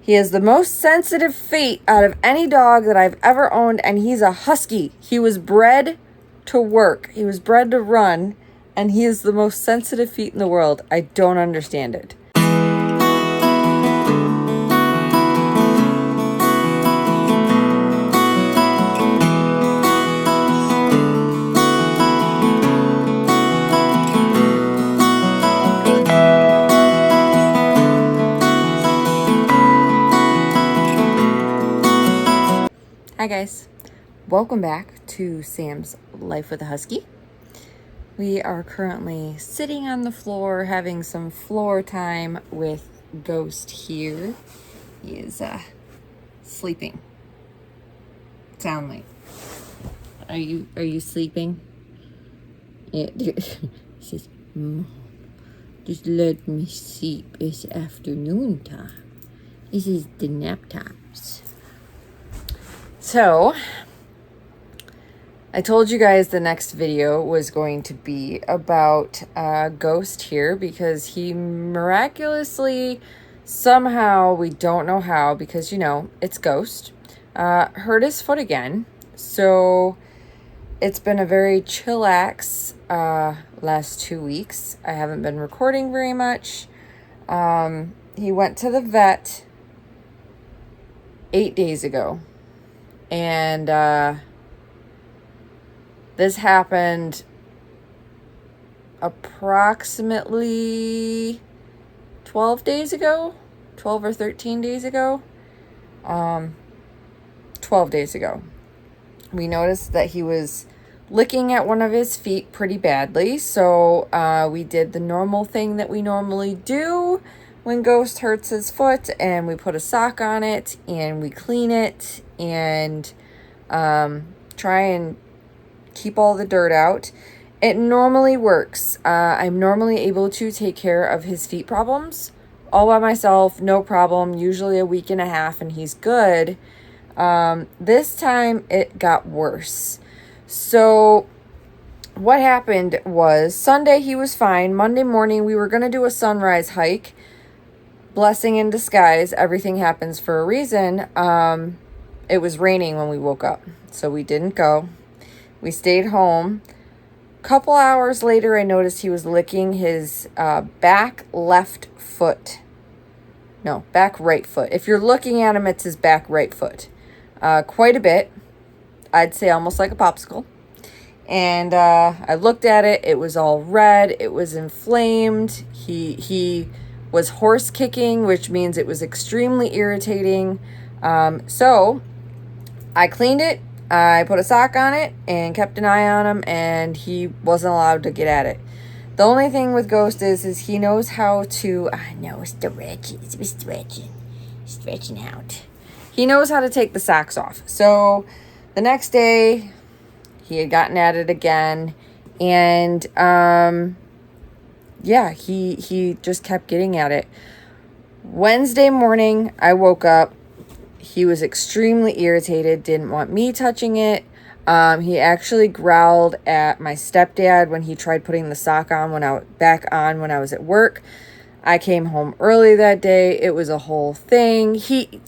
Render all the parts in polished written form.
He has the most sensitive feet out of any dog that I've ever owned, and he's a Husky. He was bred to work. He was bred to run, and he has the most sensitive feet in the world. I don't understand it. Hi guys, welcome back to Sam's Life with a Husky. We are currently sitting on the floor having some floor time with Ghost here. He is sleeping soundly. Are you sleeping? Yeah. He says, Mom, just let me sleep. It's afternoon time. This is the nap times. So, I told you guys the next video was going to be about Ghost here because he miraculously, somehow, we don't know how, because, you know, it's Ghost, hurt his foot again. So, it's been a very chillax last 2 weeks. I haven't been recording very much. He went to the vet 8 days ago. And this happened approximately 12 days ago, 12 or 13 days ago, 12 days ago. We noticed that he was licking at one of his feet pretty badly. So we did the normal thing that we normally do when Ghost hurts his foot, and we put a sock on it and we clean it and try and keep all the dirt out. It normally works. I'm normally able to take care of his feet problems all by myself, no problem, usually a week and a half, and he's good. This time it got worse. So what happened was Sunday he was fine. Monday morning we were going to do a sunrise hike. Blessing in disguise, everything happens for a reason. It was raining when we woke up, so we didn't go. We stayed home. Couple hours later, I noticed he was licking his back left foot. No, back right foot. If you're looking at him, it's his back right foot. Quite a bit. I'd say almost like a popsicle. And I looked at it. It was all red. It was inflamed. He was horse kicking, which means it was extremely irritating. So I cleaned it. I put a sock on it and kept an eye on him, and he wasn't allowed to get at it. The only thing with Ghost is he knows how to, I know, stretching out. He knows how to take the socks off. So the next day he had gotten at it again, and yeah, he just kept getting at it. Wednesday morning, I woke up. He was extremely irritated, didn't want me touching it. He actually growled at my stepdad when he tried putting the sock on when I was at work. I came home early that day. It was a whole thing. He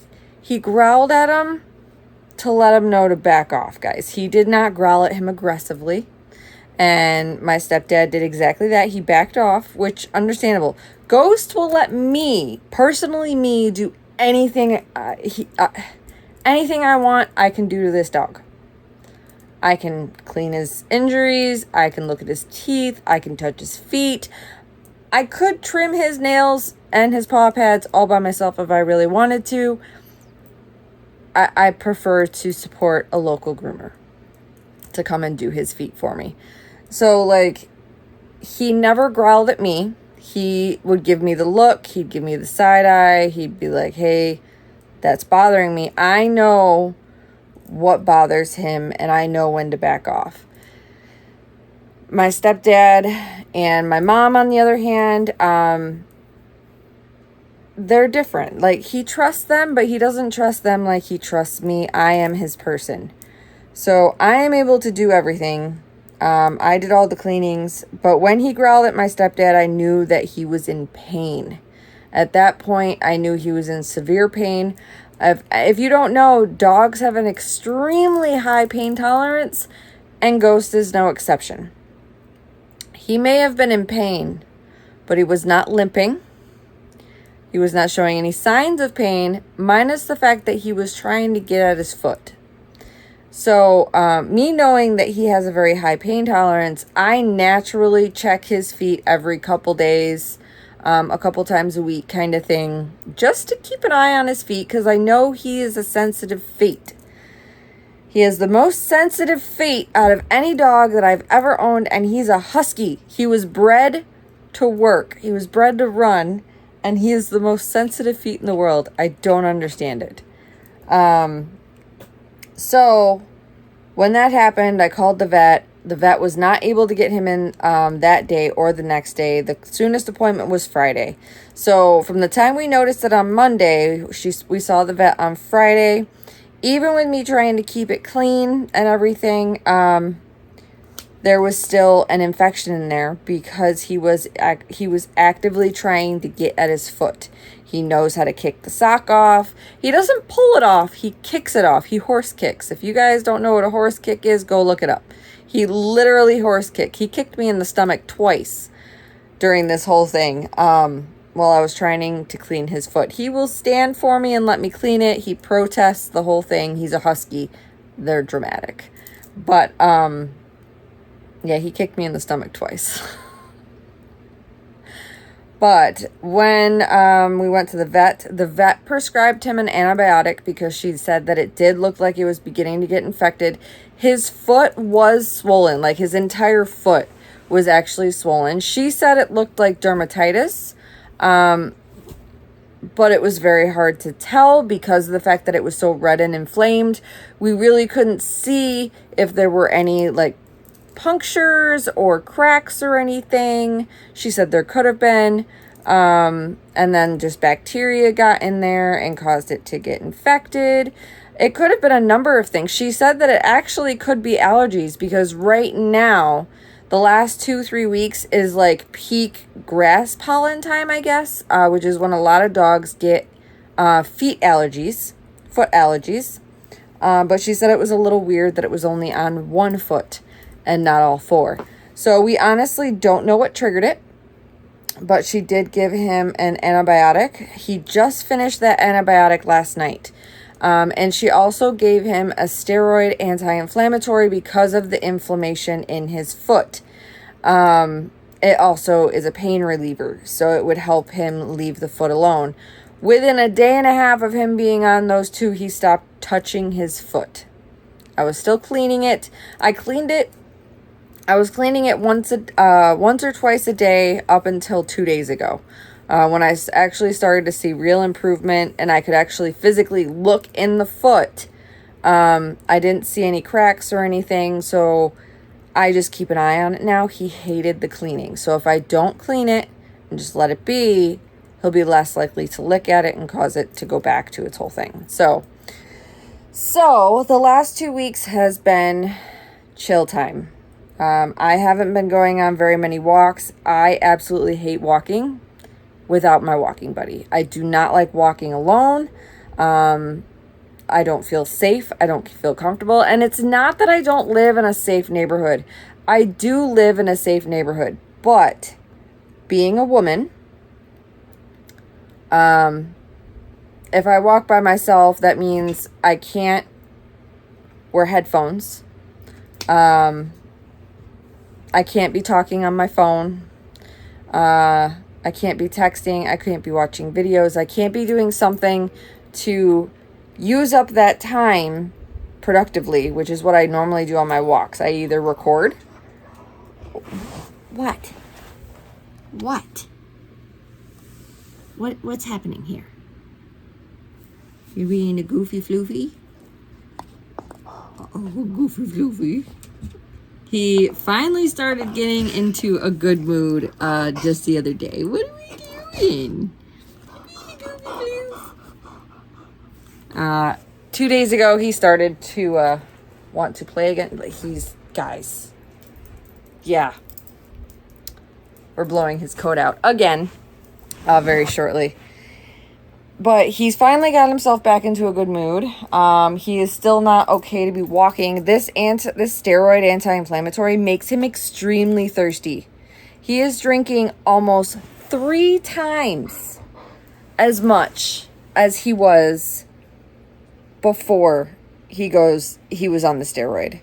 growled at him to let him know to back off, guys. He did not growl at him aggressively. And my stepdad did exactly that. He backed off, which understandable. Ghost will let me, personally me, do anything. Anything I want, I can do to this dog. I can clean his injuries. I can look at his teeth. I can touch his feet. I could trim his nails and his paw pads all by myself if I really wanted to. I prefer to support a local groomer to come and do his feet for me. So, like, he never growled at me. He would give me the look. He'd give me the side eye. He'd be like, hey, that's bothering me. I know what bothers him, and I know when to back off. My stepdad and my mom, on the other hand, they're different. Like, he trusts them, but he doesn't trust them like he trusts me. I am his person. So I am able to do everything. I did all the cleanings, but when he growled at my stepdad, I knew that he was in pain. At that point, I knew he was in severe pain. If you don't know, dogs have an extremely high pain tolerance, and Ghost is no exception. He may have been in pain, but he was not limping. He was not showing any signs of pain, minus the fact that he was trying to get at his foot. So, me knowing that he has a very high pain tolerance, I naturally check his feet every couple days, a couple times a week kind of thing, just to keep an eye on his feet, because I know he is a sensitive feet. He has the most sensitive feet out of any dog that I've ever owned, and he's a Husky. He was bred to work. He was bred to run, and he is the most sensitive feet in the world. I don't understand it. So when that happened, I called the vet. The vet was not able to get him in that day or the next day. The soonest appointment was Friday. So from the time we noticed it on Monday, we saw the vet on Friday. Even with me trying to keep it clean and everything, there was still an infection in there because he was actively trying to get at his foot. He knows how to kick the sock off. He doesn't pull it off. He kicks it off. He horse kicks. If you guys don't know what a horse kick is, go look it up. He literally horse kicked. He kicked me in the stomach twice during this whole thing. While I was trying to clean his foot. He will stand for me and let me clean it. He protests the whole thing. He's a Husky. They're dramatic. But, yeah, he kicked me in the stomach twice. But when we went to the vet prescribed him an antibiotic because she said that it did look like it was beginning to get infected. His foot was swollen. Like, his entire foot was actually swollen. She said it looked like dermatitis. But it was very hard to tell because of the fact that it was so red and inflamed. We really couldn't see if there were any like punctures or cracks or anything. She said there could have been. And then just bacteria got in there and caused it to get infected. It could have been a number of things. She said that it actually could be allergies because right now, the last 2-3 weeks is like peak grass pollen time, I guess, which is when a lot of dogs get foot allergies. But she said it was a little weird that it was only on one foot and not all four. So we honestly don't know what triggered it, but she did give him an antibiotic. He just finished that antibiotic last night. And she also gave him a steroid anti-inflammatory because of the inflammation in his foot. It also is a pain reliever, so it would help him leave the foot alone. Within a day and a half of him being on those two, he stopped touching his foot. I was still cleaning it. I was cleaning it once or twice a day up until 2 days ago. When I actually started to see real improvement and I could actually physically look in the foot, I didn't see any cracks or anything, so I just keep an eye on it now. He hated the cleaning, so if I don't clean it and just let it be, he'll be less likely to lick at it and cause it to go back to its whole thing. So the last 2 weeks has been chill time. I haven't been going on very many walks. I absolutely hate walking without my walking buddy. I do not like walking alone. I don't feel safe. I don't feel comfortable. And it's not that I don't live in a safe neighborhood. I do live in a safe neighborhood. But being a woman, if I walk by myself, that means I can't wear headphones. I can't be talking on my phone. I can't be texting. I can't be watching videos. I can't be doing something to use up that time productively, which is what I normally do on my walks. I either record. What's happening here? You're being a goofy floofy? Oh, goofy floofy. He finally started getting into a good mood just the other day. What are we doing? 2 days ago, he started to want to play again. But guys, yeah. We're blowing his coat out again very shortly. But he's finally got himself back into a good mood. He is still not okay to be walking. This steroid anti-inflammatory makes him extremely thirsty. He is drinking almost 3 times as much as he was before he was on the steroid.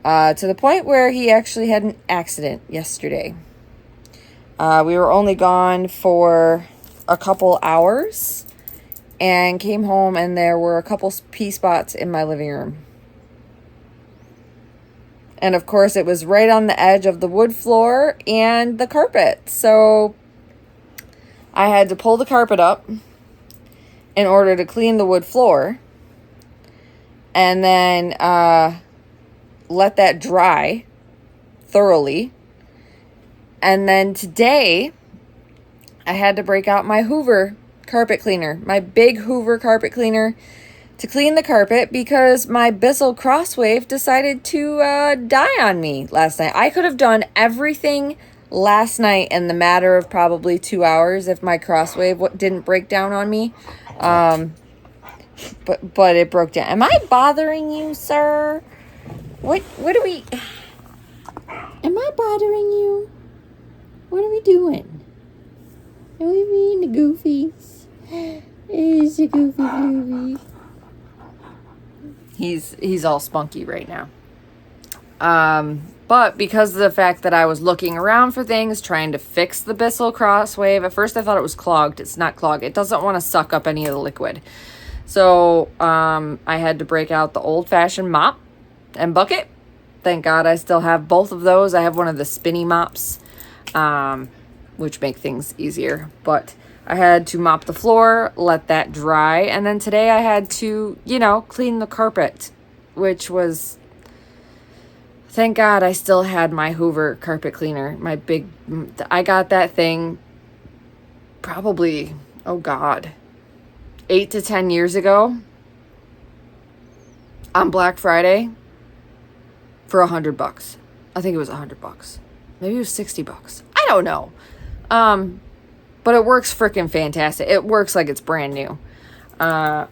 To the point where he actually had an accident yesterday. We were only gone for a couple hours and came home, and there were a couple pee spots in my living room. And of course, it was right on the edge of the wood floor and the carpet. So I had to pull the carpet up in order to clean the wood floor, and then let that dry thoroughly. And then today, I had to break out my Hoover carpet cleaner, my big Hoover carpet cleaner, to clean the carpet because my Bissell Crosswave decided to die on me last night. I could have done everything last night in the matter of probably 2 hours if my Crosswave didn't break down on me. But it broke down. Am I bothering you, sir? What are we... Am I bothering you? What are we doing? Are we being the goofies? It's a goofy Bluey. He's all spunky right now. But because of the fact that I was looking around for things, trying to fix the Bissell Crosswave, at first I thought it was clogged. It's not clogged. It doesn't want to suck up any of the liquid. So I had to break out the old-fashioned mop and bucket. Thank God I still have both of those. I have one of the spinny mops, which make things easier. But I had to mop the floor, let that dry, and then today I had to, clean the carpet, which was... Thank God I still had my Hoover carpet cleaner. I got that thing probably, 8 to 10 years ago on Black Friday for $100. I think it was $100. Maybe it was $60. I don't know. But it works freaking fantastic. It works like it's brand new. But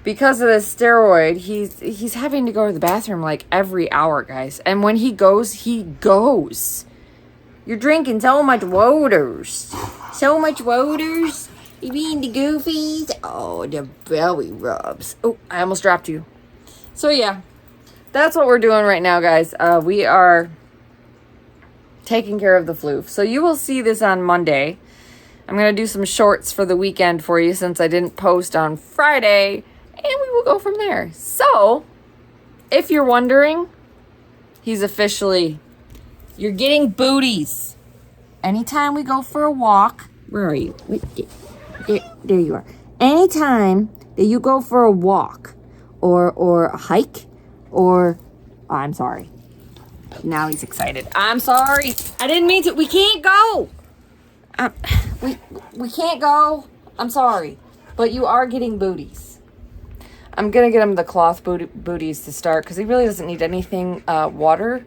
because of this steroid, he's having to go to the bathroom like every hour, guys. And when he goes, You're drinking so much waters. So much waters. You being the goofies. Oh, the belly rubs. Oh, I almost dropped you. So yeah, that's what we're doing right now, guys. We are taking care of the floof. So you will see this on Monday. I'm going to do some shorts for the weekend for you since I didn't post on Friday. And we will go from there. So, if you're wondering, you're getting booties. Anytime we go for a walk, where are you? There you are. Anytime that you go for a walk or a hike I'm sorry. Now he's excited. I'm sorry. I didn't mean to. We can't go. We can't go. I'm sorry. But you are getting booties. I'm going to get him the cloth booties to start because he really doesn't need anything water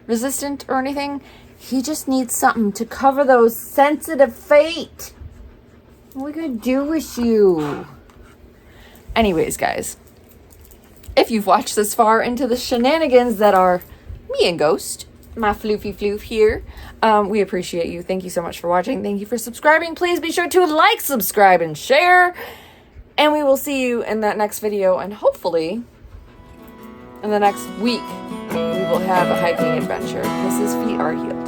resistant or anything. He just needs something to cover those sensitive feet. What are we going to do with you? Anyways, guys, if you've watched this far into the shenanigans that are me and Ghost, my floofy floof here, we appreciate you. Thank you so much for watching. Thank you for subscribing. Please be sure to like, subscribe, and share. And we will see you in that next video, and hopefully in the next week we will have a hiking adventure because his feet are healed.